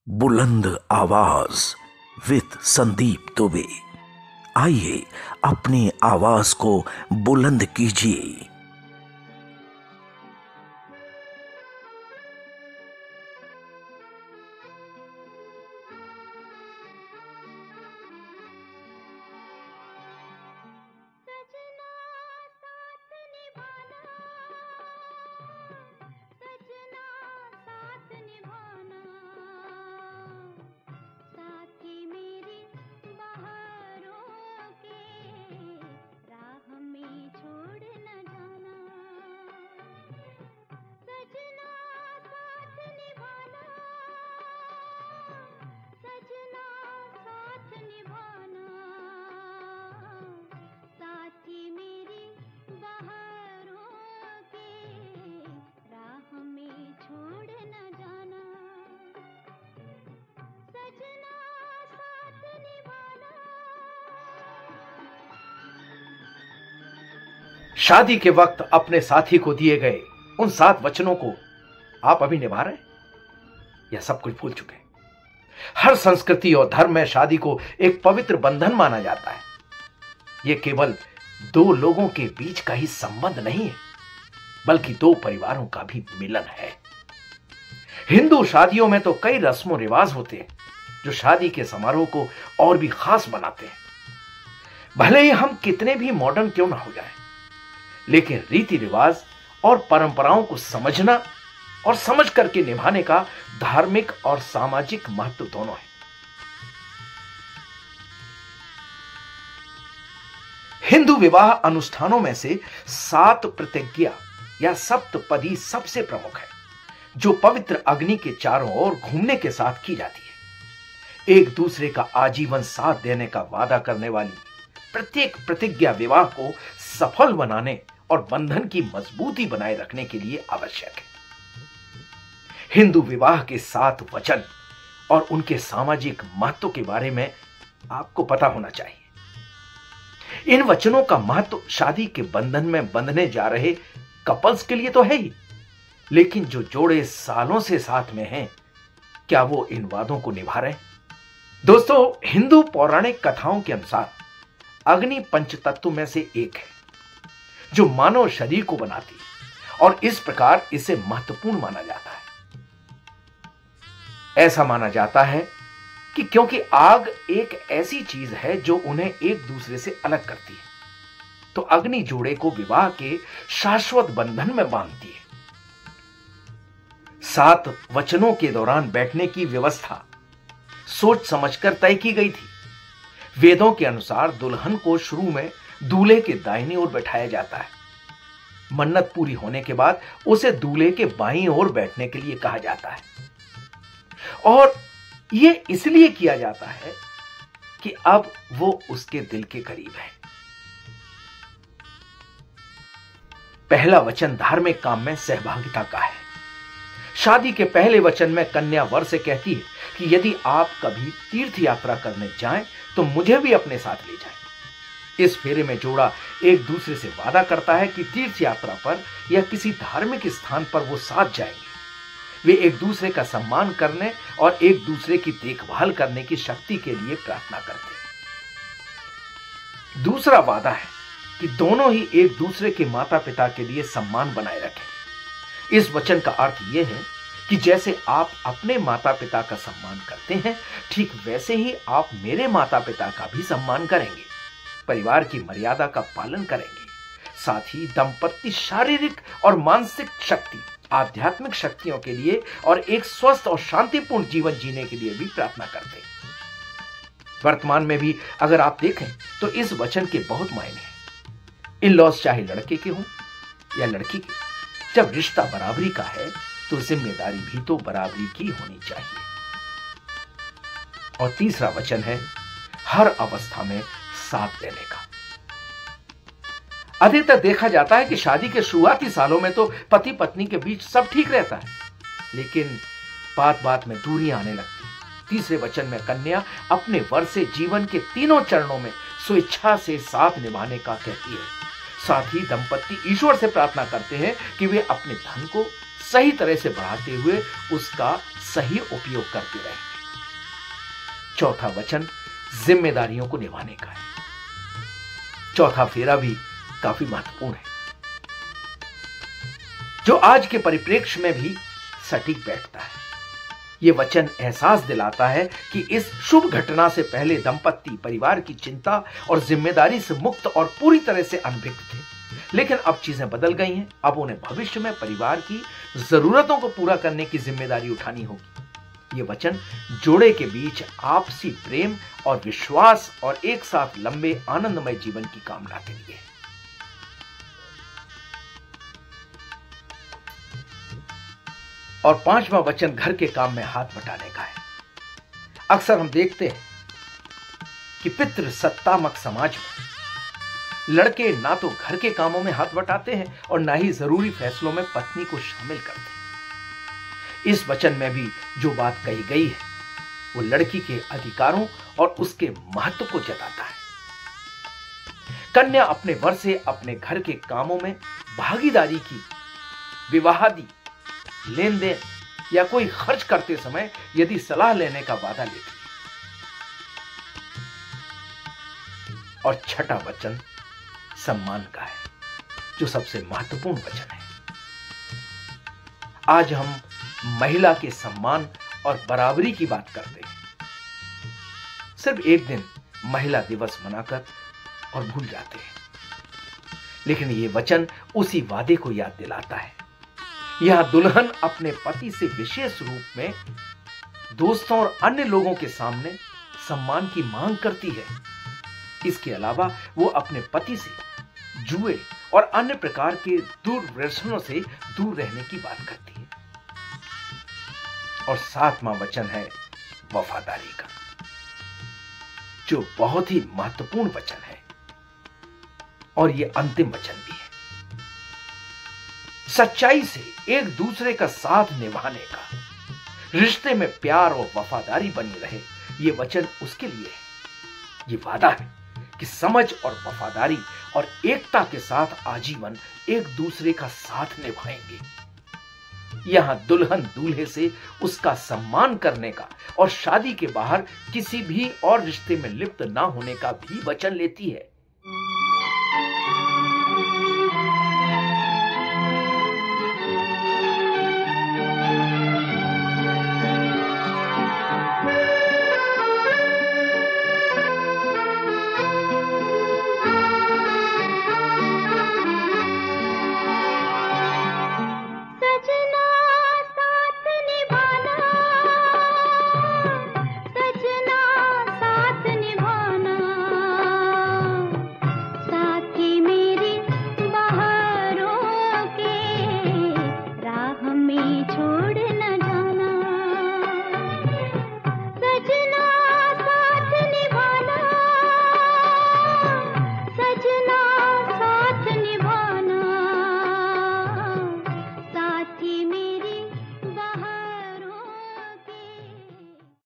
बुलंद आवाज विद संदीप दुबे। आइए अपनी आवाज को बुलंद कीजिए। शादी के वक्त अपने साथी को दिए गए उन 7 वचनों को आप अभी निभा रहे हैं या सब कुछ भूल चुके हैं? हर संस्कृति और धर्म में शादी को एक पवित्र बंधन माना जाता है। यह केवल 2 लोगों के बीच का ही संबंध नहीं है, बल्कि 2 परिवारों का भी मिलन है। हिंदू शादियों में तो कई रस्मों रिवाज होते हैं जो शादी के समारोह को और भी खास बनाते हैं। भले ही हम कितने भी मॉडर्न क्यों ना हो जाएं, लेकिन रीति रिवाज और परंपराओं को समझना और समझ करके निभाने का धार्मिक और सामाजिक महत्व दोनों है। हिंदू विवाह अनुष्ठानों में से 7 प्रतिज्ञा या सप्तपदी सबसे प्रमुख है, जो पवित्र अग्नि के चारों ओर घूमने के साथ की जाती है। एक दूसरे का आजीवन साथ देने का वादा करने वाली प्रत्येक प्रतिज्ञा विवाह को सफल बनाने और बंधन की मजबूती बनाए रखने के लिए आवश्यक है। हिंदू विवाह के 7 वचन और उनके सामाजिक महत्व के बारे में आपको पता होना चाहिए। इन वचनों का महत्व शादी के बंधन में बंधने जा रहे कपल्स के लिए तो है ही, लेकिन जो जोड़े सालों से साथ में हैं, क्या वो इन वादों को निभा रहे हैं? दोस्तों, हिंदू पौराणिक कथाओं के अनुसार अग्नि पंचतत्व में से एक है जो मानव शरीर को बनाती है और इस प्रकार इसे महत्वपूर्ण माना जाता है। ऐसा माना जाता है कि क्योंकि आग एक ऐसी चीज है जो उन्हें एक दूसरे से अलग करती है, तो अग्नि जोड़े को विवाह के शाश्वत बंधन में बांधती है। 7 वचनों के दौरान बैठने की व्यवस्था सोच समझकर तय की गई थी। वेदों के अनुसार दुल्हन को शुरू में दूल्हे के दाहिनी ओर बैठाया जाता है। मन्नत पूरी होने के बाद उसे दूल्हे के बाईं ओर बैठने के लिए कहा जाता है, और यह इसलिए किया जाता है कि अब वो उसके दिल के करीब है। पहला वचन धार्मिक काम में सहभागिता का है। शादी के पहले वचन में कन्या वर से कहती है कि यदि आप कभी तीर्थ यात्रा करने जाएं तो मुझे भी अपने साथ ले जाएं। इस फेरे में जोड़ा एक दूसरे से वादा करता है कि तीर्थ यात्रा पर या किसी धार्मिक स्थान पर वो साथ जाएंगे। वे एक दूसरे का सम्मान करने और एक दूसरे की देखभाल करने की शक्ति के लिए प्रार्थना करते हैं। दूसरा वादा है कि दोनों ही एक दूसरे के माता पिता के लिए सम्मान बनाए रखें। इस वचन का अर्थ यह है कि जैसे आप अपने माता पिता का सम्मान करते हैं, ठीक वैसे ही आप मेरे माता पिता का भी सम्मान करेंगे, परिवार की मर्यादा का पालन करेंगे। साथ ही दंपत्ति शारीरिक और मानसिक शक्ति, आध्यात्मिक शक्तियों के लिए और एक स्वस्थ और शांतिपूर्ण जीवन जीने के लिए भी प्रार्थना करते हैं। वर्तमान में भी अगर आप देखें तो इस वचन के बहुत मायने हैं। इन लॉज चाहे लड़के के हों या लड़की के, जब रिश्ता बराबरी का है तो जिम्मेदारी भी तो बराबरी की होनी चाहिए। और तीसरा वचन है हर अवस्था में साथ देने का। अधिकतर देखा जाता है कि शादी के शुरुआती सालों में तो पति पत्नी के बीच सब ठीक रहता है, लेकिन बात बात में दूरियां आने लगती हैं। तीसरे वचन में कन्या अपने वर से जीवन के तीनों चरणों में स्वेच्छा से साथ निभाने का कहती है। साथ ही दंपत्ति ईश्वर से प्रार्थना करते हैं कि वे अपने धन को सही तरह से बढ़ाते हुए उसका सही उपयोग करते रहेंगे। चौथा वचन जिम्मेदारियों को निभाने का है। चौथा फेरा भी काफी महत्वपूर्ण है, जो आज के परिप्रेक्ष्य में भी सटीक बैठता है। यह वचन एहसास दिलाता है कि इस शुभ घटना से पहले दंपत्ति परिवार की चिंता और जिम्मेदारी से मुक्त और पूरी तरह से अनभिज्ञ थे, लेकिन अब चीजें बदल गई हैं। अब उन्हें भविष्य में परिवार की जरूरतों को पूरा करने की जिम्मेदारी उठानी होगी। यह वचन जोड़े के बीच आपसी प्रेम और विश्वास और एक साथ लंबे आनंदमय जीवन की कामना के लिए है। और पांचवां वचन घर के काम में हाथ बटाने का है। अक्सर हम देखते हैं कि पितृ सत्तात्मक समाज में लड़के ना तो घर के कामों में हाथ बटाते हैं और ना ही जरूरी फैसलों में पत्नी को शामिल करते हैं। इस वचन में भी जो बात कही गई है वो लड़की के अधिकारों और उसके महत्व को जताता है। कन्या अपने वर से अपने घर के कामों में भागीदारी की, विवाहादि लेन देन या कोई खर्च करते समय यदि सलाह लेने का वादा लेती है। और छठा वचन सम्मान का है, जो सबसे महत्वपूर्ण वचन है। आज हम महिला के सम्मान और बराबरी की बात करते हैं, सिर्फ एक दिन महिला दिवस मनाकर और भूल जाते हैं। लेकिन यह वचन उसी वादे को याद दिलाता है। यहां दुल्हन अपने पति से विशेष रूप में दोस्तों और अन्य लोगों के सामने सम्मान की मांग करती है। इसके अलावा वो अपने पति से जुए और अन्य प्रकार के दुर्व्यसनों से दूर रहने की बात करती है। और सातवां वचन है वफादारी का, जो बहुत ही महत्वपूर्ण वचन है और यह अंतिम वचन भी है। सच्चाई से एक दूसरे का साथ निभाने का, रिश्ते में प्यार और वफादारी बनी रहे, यह वचन उसके लिए है। यह वादा है कि समझ और वफादारी और एकता के साथ आजीवन एक दूसरे का साथ निभाएंगे। यहां दुल्हन दूल्हे से उसका सम्मान करने का और शादी के बाहर किसी भी और रिश्ते में लिप्त ना होने का भी वचन लेती है।